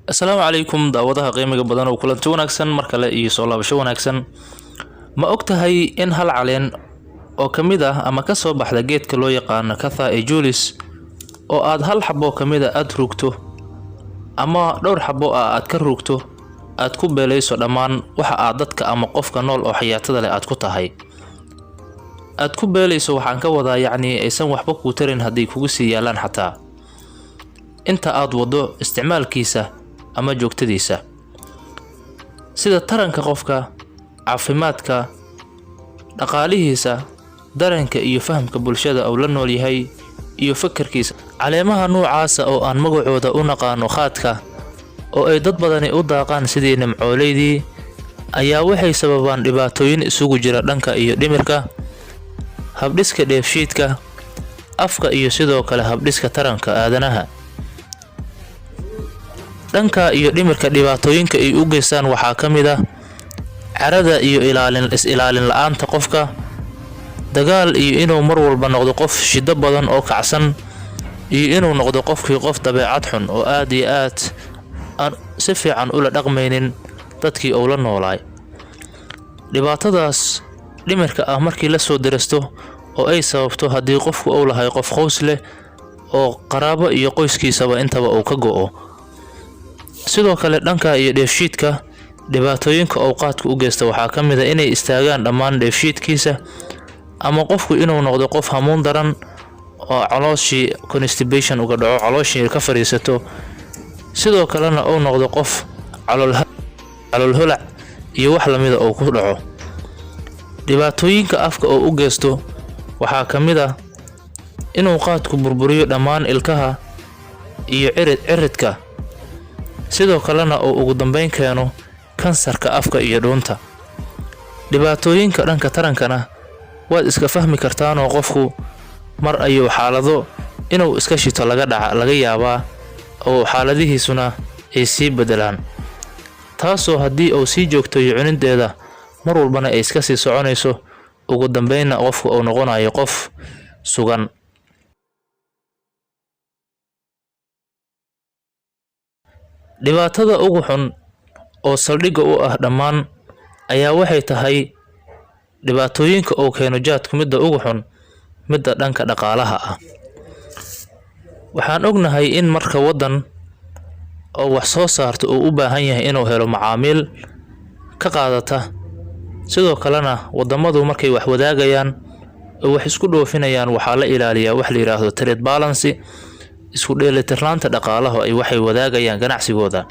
Assalaamu calaykum daawadaha qiimiga badan oo kulanti wanaagsan mar kale iyo soo laabasho wanaagsan. Ma ogtahay in hal caleen oo kamid ah ama ka soo baxda geedka loo yaqaan Catha aejulis oo aad hal xabo kamid ah aad rugto ama dhowr xabo aad ka rugto aad ku beelayso dhammaan waxa aad dadka ama qofka nool oo xayaatada leh aad ku tahay. Aad ku beelayso waxaan ka wadaa aysan waxba ku tarin haddii kugu sii yaalaan xataa inta aad wado isticmaalkiisa ama joogtadiisa sida taranka qofka, caafimaadka, dhaqaalihiisa, dareenka iyo fahamka bulshada oo la nool yahay iyo fikirkiisa. Caleemaha noocaas oo aan magacooda u naqaano khaadka oo ay dad badani u daaqaan sidii nimcooleydii ayaa waxay sababaan dhibaatooyin isugu jira dhanka iyo dhimirka, habdhiska dheefshiidka, afka iyo sidoo kale habdhiska taranka aadanaha. Dhanka iyo dhimirka dhibaatooyinka ay u geystaan waxaa ka mid ah carada iyo ilaalin la'aanta qofka, dagaal iyo inuu mar walba noqdo qof shiddo badan oo kacsan, iyo inuu noqdo qof dabeecad xun oo aad iyo aad aan si fiican ula dhaqmaynin dadkii uu la noolaay. Dhibaatadaas dhimirka ah markii la soo dirasto oo ay sababto haddii qofku uu lahay qof qoys leh oo qaraabo iyo qoyskiisaba intaba uu ka go'o. Sidoo kale dhanka iyo dheefshiidka dhibaatooyinka uu qaadku u geysto waxaa ka mid ah inay istaagaan dhammaan dheefshiidkiisa ama qofku inuu noqdo qof hamuun daran oo calooshii constipation uga dhaco, calooshii ka fariisato, sidoo kalena uu noqdo qof calool holac iyo wax lamida oo ku dhaco. Dhibaatooyinka afka oo u geysto waxaa ka mid ah inuu qaadku burburiyo dhammaan ilkaha iyo ciridka, sidoo kalena uu ugu dambeyn keeno kansarka afka iyo dhuunta. Dhibaatooyinka dhanka tarankana waad iska fahmi kartaan oo qofku mar ayuu xaalado inuu iska shito laga yaabaa oo xaaladihiisuna ay sii bedelaan, taasoo haddii uu sii joogtayo cunideeda mar walbana ay iska sii soconayso, ugu dambeynna qofku uu noqonayo qof sugan. Dhibaatada ugu xun oo saldhigga u ah dhammaan ayaa waxay tahay dhibaatooyinka uu keeno jaadku midda ugu xun midda dhanka dhaqaalaha ah. Waxaan ognahay in marka waddan oo wax soo saarto uu u baahan yahay inuu helo macaamiil ka qaadata, sidoo kalena wadamadu markay wax wadaagayaan oo wax isku dhoofinayaan waxaa la ilaaliyaa wax la yiraahdo trade balance, isku dheelitirnaanta dhaqaalaha ay waxay wadaagayaan ganacsigooda.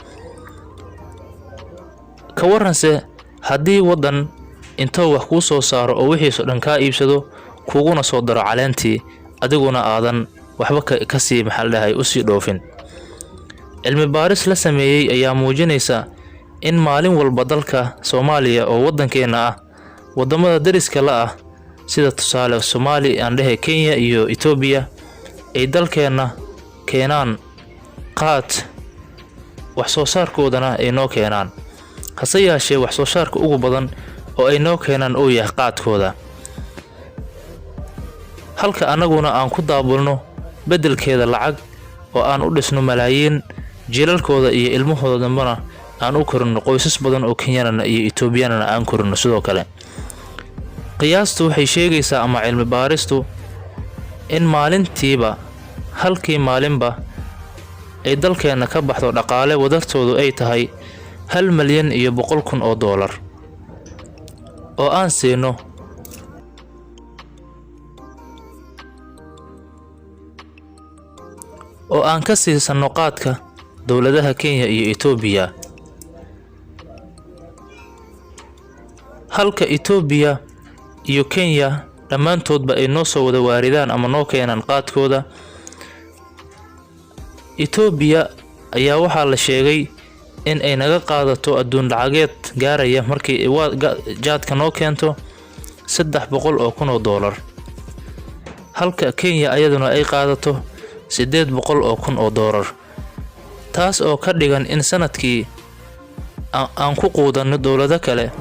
Ka waranse haddii waddan intuu wax kuu soo saaro oo wixiisu dhan kaa iibsado kuguna soo daro caleentii adiguna aadan waxba ka sii u sii dhoofin. Cilmi baaris la sameeyay ayaa muujinaysa in maalin walba dalka Soomaaliya oo waddankeena ah wadamada dariska la ah sida tusaale Soomaaliya, Kenya iyo Ethiopia ay dalkeena keenaan qaad wax soo saarkoodana ay noo keenaan, hase yeeshee wax soo saarka ugu badan oo ay noo keenaan uu yahay qaadkooda, halka anaguna aan ku daabulno bedelkeeda lacag oo aan u dhisno malaayiin jiilalkooda iyo ilmahooda dambana aan u korino qoysas badan oo Kenyaanana iyo Ethiopiaanana aan korino. Sidoo kale qiyaastu waxay sheegaysaa ama cilmi baaristu in maalintiiba halkii maalinba ay dalkeena ka baxdo dhaqaale wadartoodu ay tahay 1,100,000,000 oo dollar oo aan siino oo aan ka siisano qaadka dowladaha Kenya iyo Ethiopia, halka Ethiopia iyo Kenya dhammaantoodba ay noo soo wada waaridaan ama noo keenaan qaadkooda. Ethiopia ayaa waxaa la sheegay in ay naga qaadato adduun lacageed gaaraya markii jaadka noo keento 300,000,000 oo dollar, halka Kenya ayaduna ay qaadato 800,000,000 oo dollar, taas oo ka dhigan in sanadkii aan ku quudano dowlado kale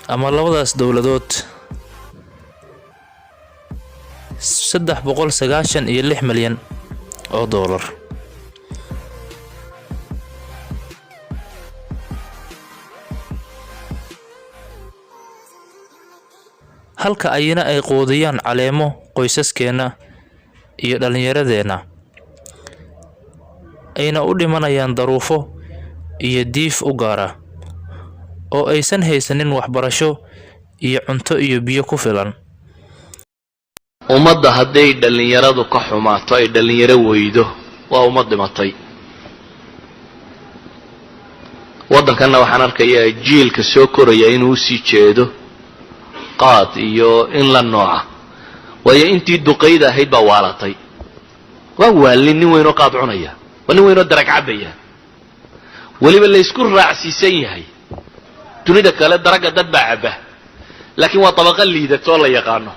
ama labadaas dowladood 396 milyan oo dollar. halka ayna ay quudiyaan caleemo qoysaskeena iyo dhalinyaradeenna, ayna u dhimanayaan daruufo iyo diif u gaara oo aysan haysanin waxbarasho iyo cunto iyo biyo ku filan. ummadda hadday dhalinyaradu ka xumaato ay dhalinyaro weydo waa ummad dhimatay. waddankanna waxaan arkayaa jiilka soo koraya inuu usii jeedo qaad iyo in la nooca, waayo intii duqayda ahayd baa waalatay. waa waalin nin weynoo qaad cunaya, waa nin weynoo darag cabaya, weliba la isku raacsiisan yahay. dunida kale daragga dad baa cabba, laakiin waa tabaqa liidatoo la yaqaano.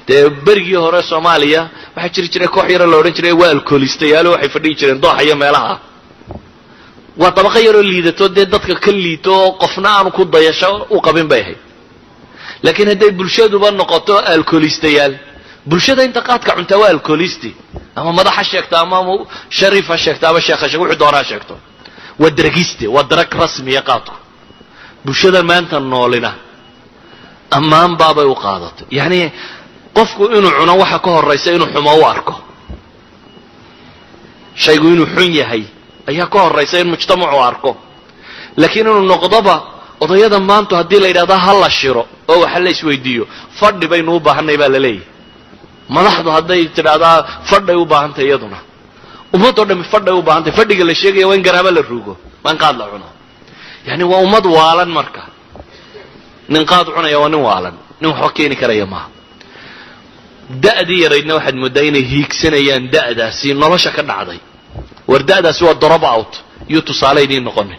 dee berigii hore Soomaaliya waxaa jiri jiray koox yar la odhan jiray waa alkoolistayaal, waxay fadhiyi jireen dooxa iyo meelaha. waa tabaqa yaroo liidato dee dadka ka liito oo qofna aanu ku dayasho u qabin bay ahayd. laakiin hadday bulshaduba noqoto alkoolistayaal, bulshada inta qaadka cuntaa waa alkoolisti, ama madax ha sheegto ama shariif ha sheegto ama sheekh ha sheegto, wuxuu doonaa ha sheegto. waa daragiste, waa darag rasmiya qaadku. bulshada maanta noolina ammaan baabay u qaadatay. yacni qofku inuu cuno waxa ka horraysa inuu xumo u arko. shaygu inuu xun yahay ayaa ka horraysa in mujtamacu arko. laakiin inuu noqdoba odayada maanta haddii la yidhahdo ha la shiro oo waxa la isweydiiyo, fadhi baynu u baahanay baa la leeyahay. madaxdu hadday tidhahdaa fadhay u baahantay, iyaduna ummadoo dhammi fadhay u baahantay. fadhiga la sheegaya waa in garaaba la ruugo, waa in qaad la cuno. yacni waa ummad waalan. marka nin qaad cunaya waa nin waalan, nin waxba keeni karaya maaha. da'dii yaraydna waxaad mooddaa inay hiigsanayaan da'daasi nolosha ka dhacday. war da'daasi waa drop out iyo tusaale idiin noqonin.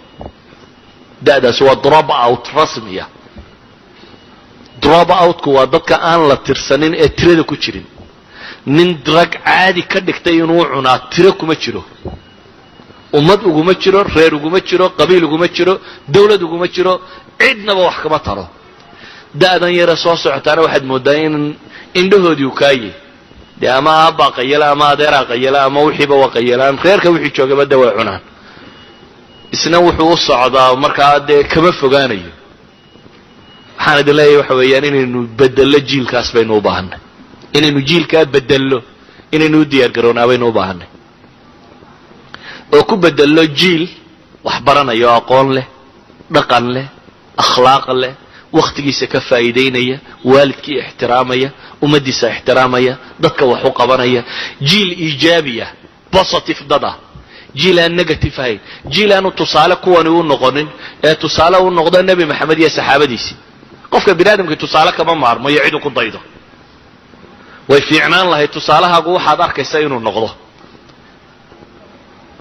da'daasi waa drop out rasmiya. drop outku waa dadka aan la tirsanin ee tirada ku jirin. nin drag caadi ka dhigtay inuu cunaa tiro kuma jiro. ummad uguma jiro, reer uguma jiro, qabiil uguma jiro, dawlad uguma jiro, cidnaba wax kama taro. da'dan yara soo socotaana waxaad mooddaa in indhahoodii u kaaye. dee ama aabbaa qayala ama adeeraa qayala ama wixiiba waa qayalaan. reerka wixii joogaba de way cunaan. isna wuxuu u socdaa markaa dee kama fogaanayo. waxaan idin leeyahay waxa weeyaan inaynu bedello jiilkaas baynu u baahanay. inaynu jiilkaa bedello, inaynu u diyaar garoonaa baynu u baahanay. oo ku bedello jiil wax baranayo, aqoon leh, dhaqan leh, akhlaaq leh, wakhtigiisa ka faa'iidaynaya, waalidkii ixtiraamaya, ummaddiisa ixtiraamaya, dadka wax u qabanaya. jiil iijaabiya, positive dad ah. jiil aan negative ahayn. jiil aanu tusaale kuwani u noqonin ee tusaale u noqdo nebi maxamed iyo saxaabadiisii. qofka bini aadamkii tusaale kama maarmo iyo cid u ku daydo. way fiicnaan lahayd tusaalahaagu waxaad arkaysa inuu noqdo.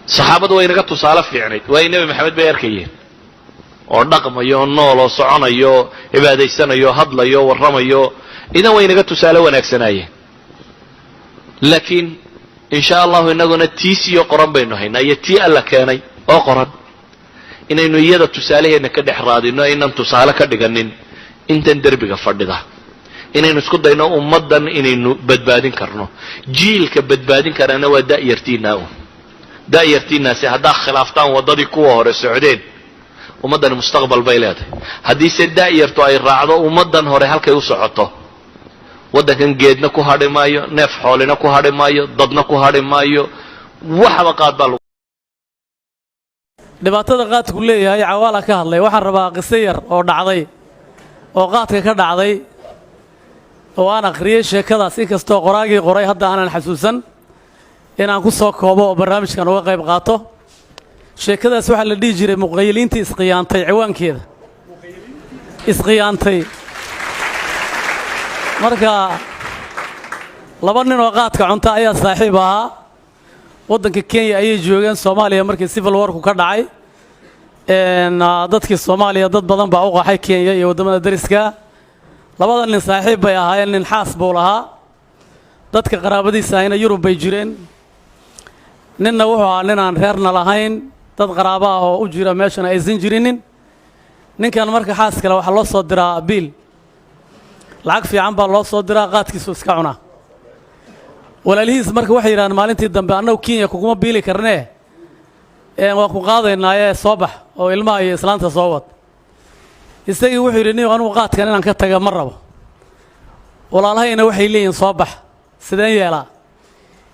saxaabadu way inaga tusaale fiicnayd, waayo nebi maxamed bay arkayeen oo dhaqmayo, nool oo soconayo, cibaadaysanayo, hadlayo, warramayo. idan way inaga tusaale wanaagsanaayeen. laakiin insha allahu inaguna tiisiyo qoran baynu haynaa, iyo tii alla keenay oo qoran. inaynu iyada tusaalaheenna ka dhex raadino, aynan tusaale ka dhiganin intan derbiga fadhida. inaynu isku dayno ummaddan inaynu badbaadin karno. jiilka badbaadin karana waa da'yartiinaa un. da'yartiinaasi haddaa khilaaftaan waddadii kuwa hore socdeen, ummaddani mustaqbal bay leedahay. haddiise da'yartu ay raacdo ummaddan hore halkay u socoto, waddankan geedna ku hadhi maayo, neef xoolina ku hadhi maayo, dadna ku hadhi maayo. waxba qaad baa dhibaatada qaadku leeyahay cawaala ka hadlay. waxaan rabaa qiso yar oo dhacday oo qaadka ka dhacday oo aan akhriyey sheekadaas, inkastoo qoraagii qoray hadda aanan xasuusan, inaan ku soo koobo oo barnaamijkan uga qayb qaato. sheekadaas waxaa la dhihi jiray muqayiliintii isqiyaantay. ciwaankeeda isqiyaantay. marka laba nin oo qaadka cunta ayaa saaxiib ahaa. waddanka Kenya ayay joogeen. Soomaaliya markii civil warku ka dhacay, dadkii Soomaaliya dad badan baa u qaxay Kenya iyo wadamada dariska. labada nin saaxiib bay ahaayeen. nin xaas buu lahaa, dadka qaraabadiisa ayna Yurub bay jireen. ninna wuxuu ahaa nin aan reerna lahayn, dad qaraaba ah oo u jira meeshana aysan jirinin. ninkan marka xaas kale waxaa loo soo diraa biil, lacag fiican baa loo soo diraa, qaadkiisu iska cunaa. walaalihiis marka waxay yidhahdeen maalintii dambe, annagu Kenya kuguma biili karnee, waan ku qaadaynaa soo bax oo ilmaha iyo islaanta soo wad. isagii wuxuu yidhi nin anugu qaadkan inaan ka taga ma rabo. walaalahayna waxay leeyihiin soo bax sideen yeelaa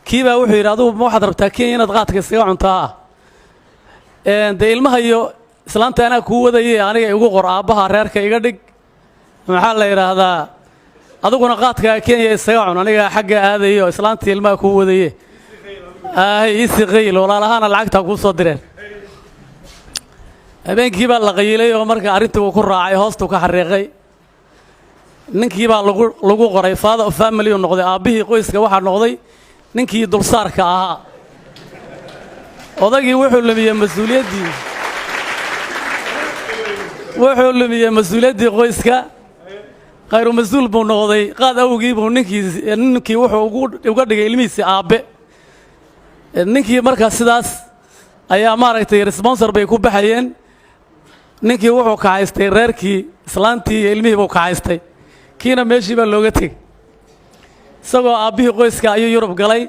kii baa wuxuu yidhi adugu ma waxaad rabtaa kenya inaad qaadka iskaga cuntaa dee ilmaha iyo islaanta anaa kuu wadayay aniga igu qor aabbaha reerka iga dhig maxaa la yidhaahdaa adiguna qaadkaa kenya isaga cun aniga xagga aadayo islaantii ilmaha kuu wadaye isi qayl walaalahaana lacagtaa kuu soo direen habeenkii baa la qayilay oo marka arrintii uu ku raacay hoostuu ka xariiqay ninkii baa lagu qoray father of family uu noqday aabbihii qoyska waxaa noqday ninkii dulsaarka ahaa odagii wuxuu lumiyey mas-uuliyaddii qoyska khayru mas-uul buu noqday qaad awgii buu ninkii wuxuu uga dhigay ilmihiisii aabbe ninkii markaa sidaas ayaa maaragtay responsor bay ku baxayeen ninkii wuxuu kacaystay reerkii islaantii iyo ilmihii buu kacaystay kiina meeshii baa looga tegey isagoo aabbihii qoyska ayuu yurub galay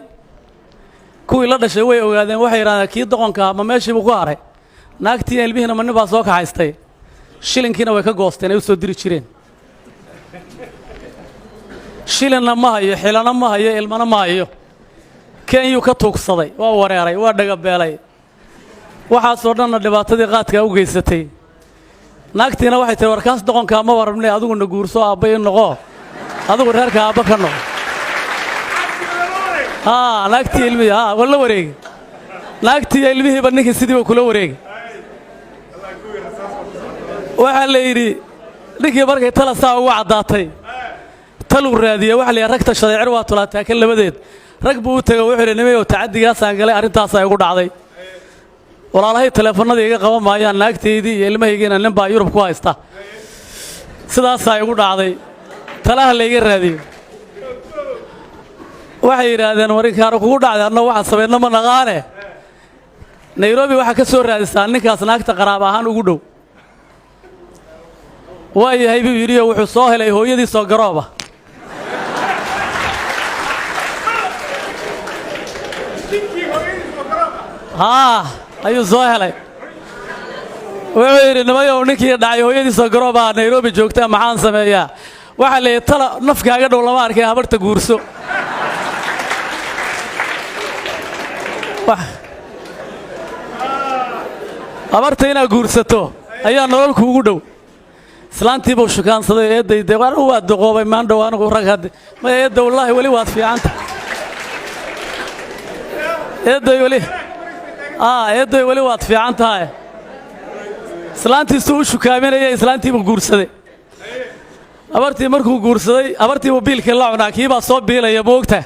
kuwii la dhashay way ogaadeen waxay yidhahdeen kii doqonka ma meeshii buu ku haray naagtii ilmihiina ma nin baa soo kacaystay shilinkiina way ka goosteen ay u soo diri jireen shilinna ma hayo xilana ma hayo ilmana ma hayo kenyuu ka tuugsaday waa wareeray waa dhagabeelay waxaasoo dhanna dhibaatadii qaadkaa u geysatay naagtiina waxay tihi warkaas doqonkaa ma warabne adiguna guurso aabba i noqo adigu reerka aabba ka noqo naagtii ilmihii waa la wareegi naagtii ilmihiiba ninkii sidiiba kula wareegi waxaa la yidhi ninkii markay tala saa ugu caddaatay taluu raadiyey waxa la yidhi ragta shadeecir waa tulaataa kan labadeed rag buu u tegey wuxuu yidhi nimayow tacaddigaasaan galay arrintaasaa igu dhacday walaalahay taleefannadii iga qaban maayaan naagtaydii iyo ilmahaygiina nin baa yurub ku haysta sidaasaa igu dhacday talaha layga raadiyo waxay yidhaahdeen warinkaanu kugu dhacday anna waxaan samaydna ma naqaane nairobi waxaa ka soo raadisaa ninkaas naagta qaraab ahaan ugu dhow waa yahay buu yidhioo wuxuu soo helay hooyadiisoo garooba ayuu soo helay wuxuu yidhi nimayow ninkii dhacay hooyadiisoo garooba nairobi joogtaa maxaan sameeyaa waxaa leeyahy tala nafkaaga dhow lama arkay habarta guurso habarta inaad guursato ayaa nolol kuugu dhow islaantii buu shukaansaday eeddayde anigu waa duqoobay maandhow anigu rag hadde maya eedda wallaahi weli waad fiicanta eedday weli waad fiican tahay islaantiisuu u shukaaminayay islaantii buu guursaday habartii markuu guursaday habartii buu biilkii la cunaa kii baa soo biilaya moogta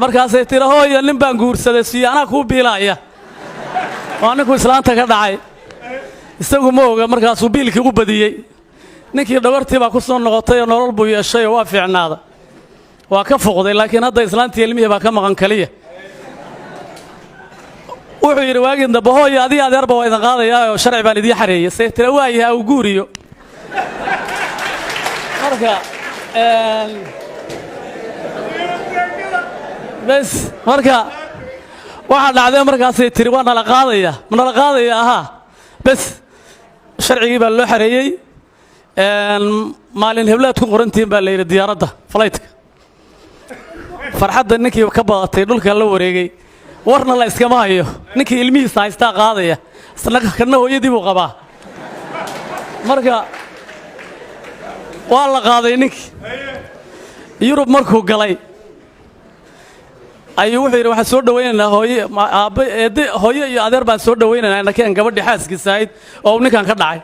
markaasay tiri hooyo nin baan guursaday siyo anaa kuu biilaaya waa ninkuu islaanta ka dhacay isagu ma oga markaasuu biilkii u badiyey ninkii dhabartii baa ku soo noqotay oo nolol buu yeeshay oo waa fiicnaada waa ka foqday laakiin hadda islaantii ilmihii baa ka maqan kaliya wuxuu yidhi waagii dambe hooyo adiga adeerba waa idin qaadayaa oo sharci baan idiin xareeyey say tira waayaha uu guuriyo marka bes marka waxaa dhacdee markaasay tiri waa nala qaadaya ma nala qaadaya ahaa bes sharcigii baa loo xareeyey maalin heblaad ku qorantihiin baa la yidhi diyaaradda falaytka farxadda ninkii ka badatay dhulka la wareegay warna la iskama hayo ninkii ilmihiisa haystaa qaadaya isna kana hooyadii buu qabaa marka waa la qaaday ninkii yurub markuu galay ayuu wuxuu yidhi waxaan soo dhawaynaynaa hooyo iyo adeer baan soo dhawaynaynaa nakeen gabadhii xaaskiisa ahayd oo ninkan ka dhacay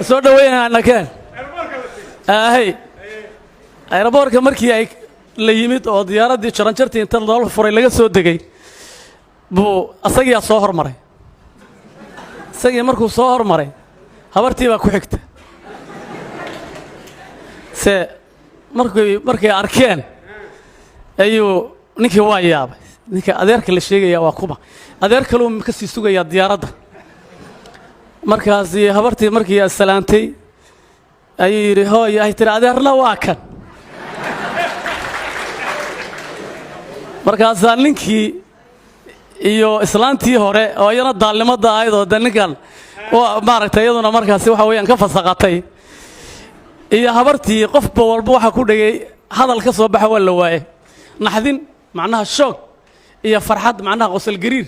soo dhawaynaynaa nakeen ayraboorka markii ay la yimid oo diyaaraddii jaranjartii inta loola furay laga soo degay buu asagiyaa soo hormaray isagii markuu soo hormaray habartii baa ku xigta se markay arkeen ayuu ninkii waa yaabay ninka adeerka la sheegaya waa kuma adeer kaluu ka sii sugayaa diyaaradda markaasi habartii markii salaantay ayuu yidhi hooyo ay tiri adeerna waa kan markaasaa ninkii iyo islaantii hore oo iyana daalnimadda ahayd oo de ninkan maaragtay iyaduna markaasi waxa weeyaan ka fasaqatay iyo habartii qofba walba waxa ku dhigay hadal ka soo baxa waa la waayay naxdin macnaha shoog iyo farxad macnaha qosol gariir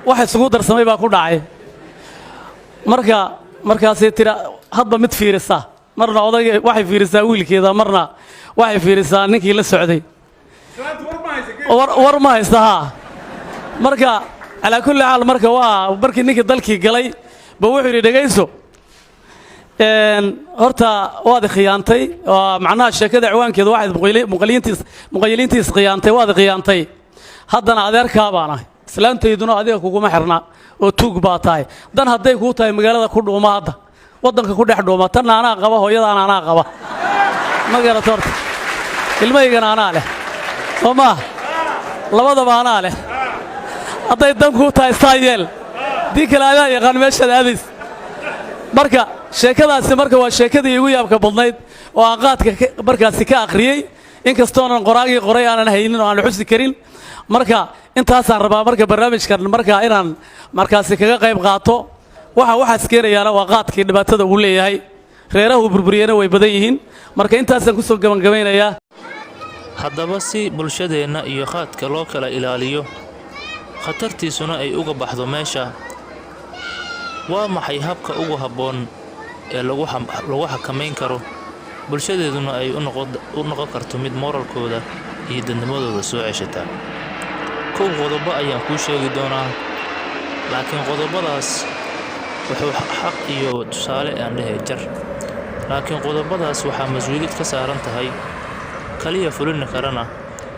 waxa isugu darsamay baa ku dhacay markaasay tira hadba mid fiirisa marna odayga waxay fiirisaa wiilkeeda marna waxay fiirisaa ninkii la socday war ma haysta haa marka calaa kulli xaal marka waa markii ninkii dalkii galay ba wuxuu yidhi dhegayso horta waad khiyaantay macnaha sheekada ciwaankeedu waxayd muqayiliintiis khiyaantay waad khiyaantay haddana adeerkaa baan ahay islaantayduna adiga kuguma xirna oo tuug baa tahay dan hadday kuu tahay magaalada ku dhuuma hadda waddanka ku dhex dhuuma tanna anaa qaba hooyadaan anaa qaba ma garato horta ilmahaygana anaa leh soo maa labadaba anaa leh hadday dan kuu tahay saa yeel dii kale adaa yaqaan meeshaad aadays marka sheekadaasi marka waa sheekadii igu yaabka badnayd oo aan qaadka markaasi ka akhriyey inkastoonan qoraagii qoray aanan haynin oo aan xusi karin marka intaasaan rabaa marka barnaamijkan marka inaan markaasi kaga qayb qaato waxaas keenayaana waa qaadkii dhibaatada uu leeyahay reerahu burburiyana way badan yihiin marka intaasaan ku soo gabagabaynayaa haddaba si bulshadeenna iyo qaadka loo kala ilaaliyo khatartiisuna ay uga baxdo meesha waa maxay habka ugu habboon ee lagu xakamayn karo bulshadeeduna ay u noqon karto mid moralkooda iyo dadnimadooda soo ceshata kow qodobo ayaan kuu sheegi doonaa laakiin qodobadaas wuxuu xaq iyo tusaale aan dhahay jar laakiin qodobadaas waxaa mas-uuliyad ka saaran tahay kaliya fulin karana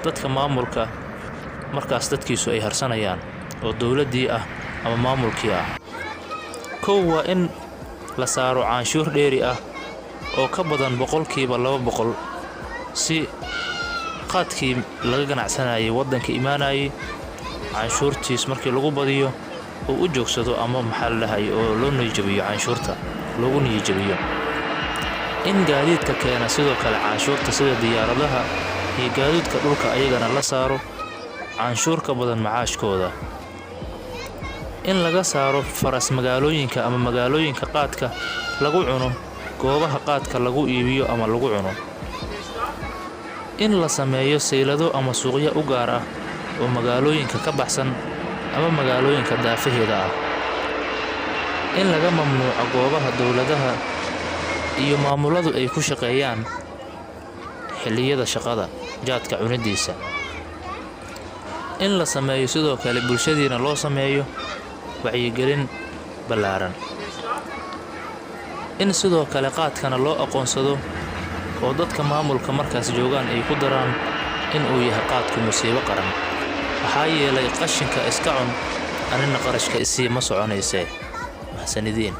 dadka maamulka markaas dadkiisu ay harsanayaan oo dowladdii ah ama maamulkii ah kow waa in la saaro canshuur dheeri ah oo ka badan 200% si qaadkii laga ganacsanayay waddanka imaanayay canshuurtiis markii lagu badiyo oo u joogsado ama maxal lahay oo loo niyajabiyo canshuurta loogu niyajabiyo in gaadiidka keena sidoo kale canshuurta sida diyaaradaha iyo gaadiidka dhulka ayagana la saaro canshuur ka badan macaashkooda in laga saaro faras magaalooyinka ama magaalooyinka qaadka lagu cuno goobaha qaadka lagu iibiyo ama lagu cuno in la sameeyo saylado ama suuqyo u gaar ah oo magaalooyinka ka baxsan ama magaalooyinka daafaheeda ah in laga mamnuuco goobaha dowladaha iyo maamuladu ay ku shaqeeyaan xilliyada shaqada jaadka cunidiisa in la sameeyo sidoo kale bulshadiina loo sameeyo wacyigelin ballaaran in sidoo kale qaadkana loo aqoonsado oo dadka maamulka markaas joogaan ay ku daraan in uu yahay qaadku musiibo qaran waxaa yeelay qashinka iska cun anina qarashka isii ma soconaysee mahsanidiin